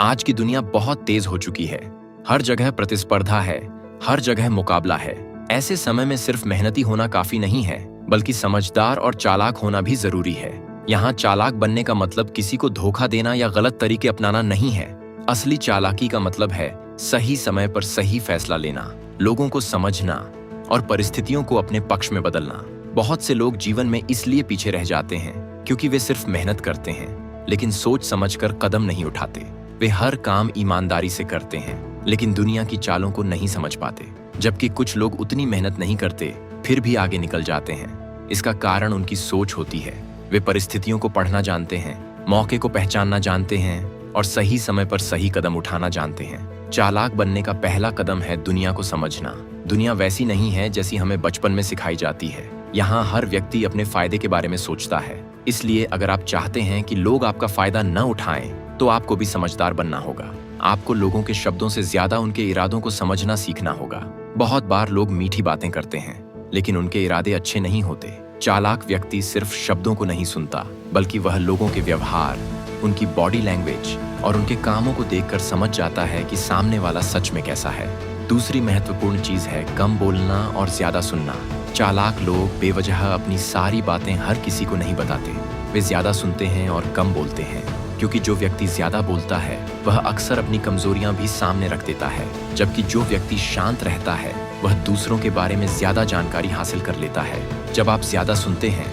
आज की दुनिया बहुत तेज हो चुकी है। हर जगह प्रतिस्पर्धा है, हर जगह मुकाबला है। ऐसे समय में सिर्फ मेहनती होना काफी नहीं है, बल्कि समझदार और चालाक होना भी जरूरी है। यहाँ चालाक बनने का मतलब किसी को धोखा देना या गलत तरीके अपनाना नहीं है। असली चालाकी का मतलब है सही समय पर सही फैसला लेना, लोगों को समझना और परिस्थितियों को अपने पक्ष में बदलना। बहुत से लोग जीवन में इसलिए पीछे रह जाते हैं क्योंकि वे सिर्फ मेहनत करते हैं, लेकिन सोच समझकर कदम नहीं उठाते। वे हर काम ईमानदारी से करते हैं, लेकिन दुनिया की चालों को नहीं समझ पाते। जबकि कुछ लोग उतनी मेहनत नहीं करते, फिर भी आगे निकल जाते हैं। इसका कारण उनकी सोच होती है। वे परिस्थितियों को पढ़ना जानते हैं, मौके को पहचानना जानते हैं और सही समय पर सही कदम उठाना जानते हैं। चालाक बनने का पहला कदम है दुनिया को समझना। दुनिया वैसी नहीं है जैसी हमें बचपन में सिखाई जाती है। यहाँ हर व्यक्ति अपने फायदे के बारे में सोचता है। इसलिए अगर आप चाहते हैं कि लोग आपका फायदा न उठाएं, तो आपको भी समझदार बनना होगा। आपको लोगों के शब्दों से ज्यादा उनके इरादों को समझना सीखना होगा। बहुत बार लोग मीठी बातें करते हैं, लेकिन उनके इरादे अच्छे नहीं होते। चालाक व्यक्ति सिर्फ शब्दों को नहीं सुनता, बल्कि वह लोगों के व्यवहार, उनकी बॉडी लैंग्वेज और उनके कामों को देखकर समझ जाता है कि सामने वाला सच में कैसा है। दूसरी महत्वपूर्ण चीज है कम बोलना और ज्यादा सुनना। चालाक लोग बेवजह अपनी सारी बातें हर किसी को नहीं बताते। वे ज्यादा सुनते हैं और कम बोलते हैं, क्योंकि जो व्यक्ति ज्यादा बोलता है वह अक्सर अपनी कमजोरियां भी सामने रख देता है, जबकि जो व्यक्ति शांत रहता है वह दूसरों के बारे में ज्यादा जानकारी हासिल कर लेता है। जब आप ज्यादा सुनते हैं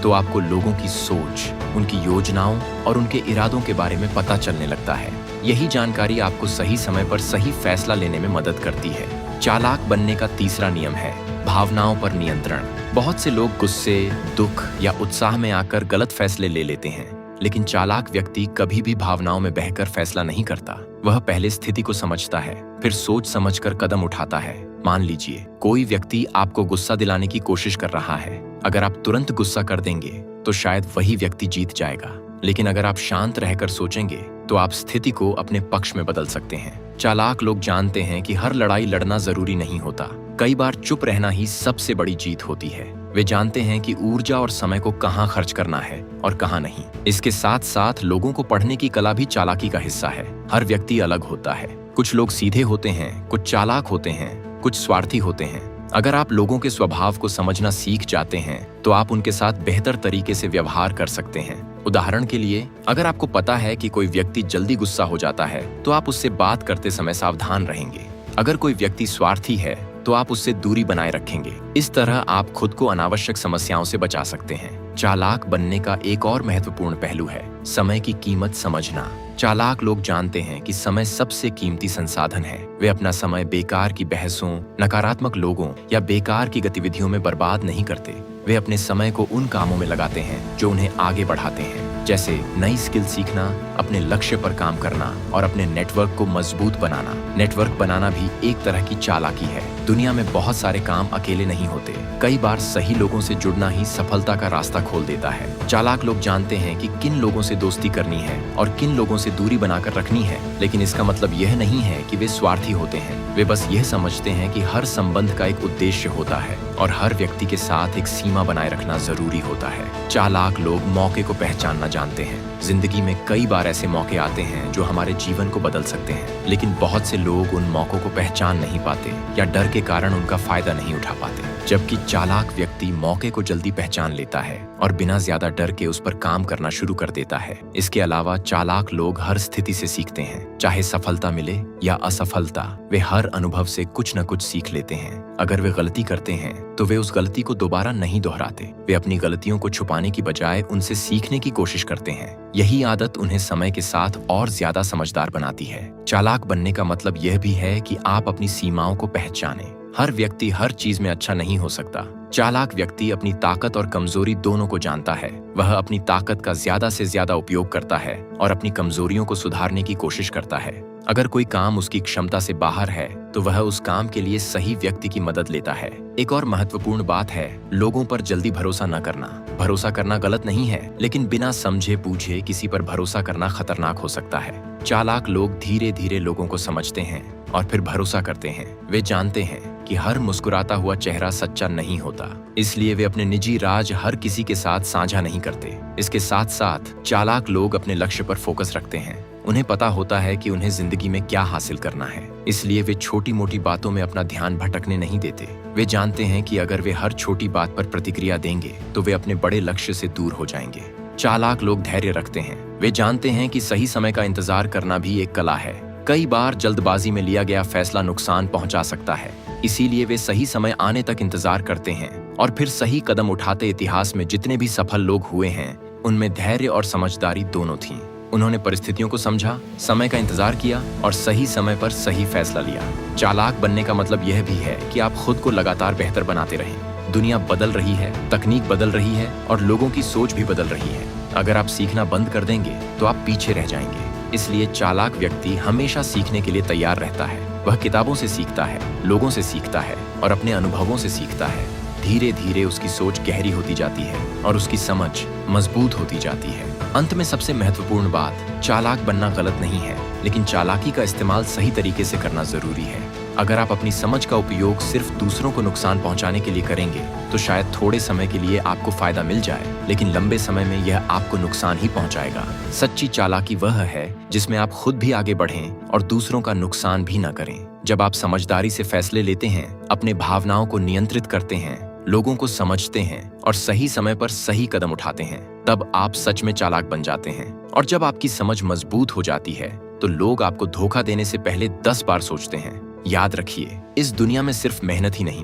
तो आपको लोगों की सोच, उनकी योजनाओं और उनके इरादों के बारे में पता चलने लगता है। यही जानकारी आपको सही समय पर सही फैसला लेने में मदद करती है। चालाक बनने का तीसरा नियम है भावनाओं पर नियंत्रण। बहुत से लोग गुस्से, दुख या उत्साह में आकर गलत फैसले ले लेते हैं, लेकिन चालाक व्यक्ति कभी भी भावनाओं में बहकर फैसला नहीं करता। वह पहले स्थिति को समझता है, फिर सोच समझकर कदम उठाता है। मान लीजिए कोई व्यक्ति आपको गुस्सा दिलाने की कोशिश कर रहा है। अगर आप तुरंत गुस्सा कर देंगे तो शायद वही व्यक्ति जीत जाएगा, लेकिन अगर आप शांत रहकर सोचेंगे तो आप स्थिति को अपने पक्ष में बदल सकते हैं। चालाक लोग जानते हैं कि हर लड़ाई लड़ना जरूरी नहीं होता। कई बार चुप रहना ही सबसे बड़ी जीत होती है। वे जानते हैं कि ऊर्जा और समय को कहाँ खर्च करना है और कहाँ नहीं। इसके साथ साथ लोगों को पढ़ने की कला भी चालाकी का हिस्सा है। हर व्यक्ति अलग होता है। कुछ लोग सीधे होते हैं, कुछ चालाक होते हैं, कुछ स्वार्थी होते हैं। अगर आप लोगों के स्वभाव को समझना सीख जाते हैं तो आप उनके साथ बेहतर तरीके से व्यवहार कर सकते हैं। उदाहरण के लिए, अगर आपको पता है कि कोई व्यक्ति जल्दी गुस्सा हो जाता है तो आप उससे बात करते समय सावधान रहेंगे। अगर कोई व्यक्ति स्वार्थी है तो आप उससे दूरी बनाए रखेंगे। इस तरह आप खुद को अनावश्यक समस्याओं से बचा सकते हैं। चालाक बनने का एक और महत्वपूर्ण पहलू है समय की कीमत समझना। चालाक लोग जानते हैं कि समय सबसे कीमती संसाधन है। वे अपना समय बेकार की बहसों, नकारात्मक लोगों या बेकार की गतिविधियों में बर्बाद नहीं करते। वे अपने समय को उन कामों में लगाते हैं जो उन्हें आगे बढ़ाते हैं, जैसे नई स्किल सीखना, अपने लक्ष्य पर काम करना और अपने नेटवर्क को मजबूत बनाना। नेटवर्क बनाना भी एक तरह की चालाकी है। दुनिया में बहुत सारे काम अकेले नहीं होते। कई बार सही लोगों से जुड़ना ही सफलता का रास्ता खोल देता है। चालाक लोग जानते हैं कि किन लोगों से दोस्ती करनी है और किन लोगों से दूरी बनाकर रखनी है, लेकिन इसका मतलब यह नहीं है कि वे स्वार्थी होते हैं। वे बस यह समझते हैं कि हर संबंध का एक उद्देश्य होता है और हर व्यक्ति के साथ एक सीमा बनाए रखना जरूरी होता है। चालाक लोग मौके को पहचानना जानते हैं। जिंदगी में कई बार ऐसे मौके आते हैं जो हमारे जीवन को बदल सकते हैं, लेकिन बहुत से लोग उन मौकों को पहचान नहीं पाते या डर के कारण उनका फायदा नहीं उठा पाते। जबकि चालाक व्यक्ति मौके को जल्दी पहचान लेता है और बिना ज्यादा डर के उस पर काम करना शुरू कर देता है। इसके अलावा चालाक लोग हर स्थिति से सीखते हैं, चाहे सफलता मिले या असफलता। वे हर अनुभव से कुछ न कुछ सीख लेते हैं। अगर वे गलती करते हैं तो वे उस गलती को दोबारा नहीं दोहराते। वे अपनी गलतियों को छुपाने की बजाय उनसे सीखने की कोशिश करते हैं। यही आदत उन्हें समय के साथ और ज्यादा समझदार बनाती है। चालाक बनने का मतलब यह भी है कि आप अपनी सीमाओं को पहचानें। हर व्यक्ति हर चीज में अच्छा नहीं हो सकता। चालाक व्यक्ति अपनी ताकत और कमजोरी दोनों को जानता है। वह अपनी ताकत का ज्यादा से ज्यादा उपयोग करता है और अपनी कमजोरियों को सुधारने की कोशिश करता है। अगर कोई काम उसकी क्षमता से बाहर है तो वह उस काम के लिए सही व्यक्ति की मदद लेता है। एक और महत्वपूर्ण बात है लोगों पर जल्दी भरोसा न करना। भरोसा करना गलत नहीं है, लेकिन बिना समझे बूझे किसी पर भरोसा करना खतरनाक हो सकता है। चालाक लोग धीरे धीरे लोगों को समझते हैं और फिर भरोसा करते हैं। वे जानते हैं कि हर मुस्कुराता हुआ चेहरा सच्चा नहीं होता, इसलिए वे अपने निजी राज हर किसी के साथ साझा नहीं करते। इसके साथ साथ चालाक लोग अपने लक्ष्य पर फोकस रखते हैं। उन्हें पता होता है कि उन्हें जिंदगी में क्या हासिल करना है, इसलिए वे छोटी मोटी बातों में अपना ध्यान भटकने नहीं देते। वे जानते हैं कि अगर वे हर छोटी बात पर प्रतिक्रिया देंगे तो वे अपने बड़े लक्ष्य से दूर हो जाएंगे। चालाक लोग धैर्य रखते हैं। वे जानते हैं कि सही समय का इंतजार करना भी एक कला है। कई बार जल्दबाजी में लिया गया फैसला नुकसान पहुंचा सकता है, इसीलिए वे सही समय आने तक इंतजार करते हैं और फिर सही कदम उठाते। इतिहास में जितने भी सफल लोग हुए हैं, उनमें धैर्य और समझदारी दोनों थीं। उन्होंने परिस्थितियों को समझा, समय का इंतजार किया और सही समय पर सही फैसला लिया। चालाक बनने का मतलब यह भी है कि आप खुद को लगातार बेहतर बनाते रहें। दुनिया बदल रही है, तकनीक बदल रही है और लोगों की सोच भी बदल रही है। अगर आप सीखना बंद कर देंगे तो आप पीछे रह जाएंगे। इसलिए चालाक व्यक्ति हमेशा सीखने के लिए तैयार रहता है। वह किताबों से सीखता है, लोगों से सीखता है और अपने अनुभवों से सीखता है। धीरे धीरे उसकी सोच गहरी होती जाती है और उसकी समझ मजबूत होती जाती है। अंत में सबसे महत्वपूर्ण बात, चालाक बनना गलत नहीं है, लेकिन चालाकी का इस्तेमाल सही तरीके से करना जरूरी है। अगर आप अपनी समझ का उपयोग सिर्फ दूसरों को नुकसान पहुंचाने के लिए करेंगे तो शायद थोड़े समय के लिए आपको फायदा मिल जाए, लेकिन लंबे समय में यह आपको नुकसान ही पहुंचाएगा। सच्ची चालाकी वह है जिसमें आप खुद भी आगे बढ़ें और दूसरों का नुकसान भी न करें। जब आप समझदारी से फैसले लेते हैं, अपने भावनाओं को नियंत्रित करते हैं, लोगों को समझते हैं और सही समय पर सही कदम उठाते हैं, तब आप सच में चालाक बन जाते हैं। और जब आपकी समझ मजबूत हो जाती है तो लोग आपको धोखा देने से पहले 10 बार सोचते हैं। याद रखिए, इस दुनिया में सिर्फ मेहनत ही नहीं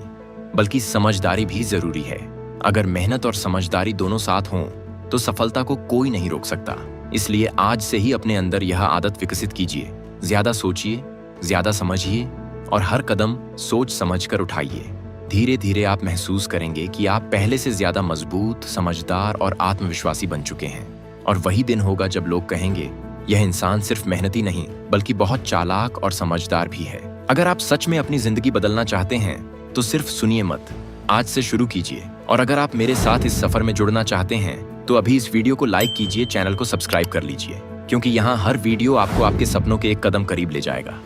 बल्कि समझदारी भी जरूरी है। अगर मेहनत और समझदारी दोनों साथ हों तो सफलता को कोई नहीं रोक सकता। इसलिए आज से ही अपने अंदर यह आदत विकसित कीजिए। ज्यादा सोचिए, ज्यादा समझिए और हर कदम सोच समझकर उठाइए। धीरे धीरे आप महसूस करेंगे कि आप पहले से ज्यादा मजबूत, समझदार और आत्मविश्वासी बन चुके हैं। और वही दिन होगा जब लोग कहेंगे, यह इंसान सिर्फ मेहनती नहीं बल्कि बहुत चालाक और समझदार भी है। अगर आप सच में अपनी जिंदगी बदलना चाहते हैं तो सिर्फ सुनिए मत, आज से शुरू कीजिए। और अगर आप मेरे साथ इस सफर में जुड़ना चाहते हैं तो अभी इस वीडियो को लाइक कीजिए, चैनल को सब्सक्राइब कर लीजिए, क्योंकि यहाँ हर वीडियो आपको आपके सपनों के एक कदम करीब ले जाएगा।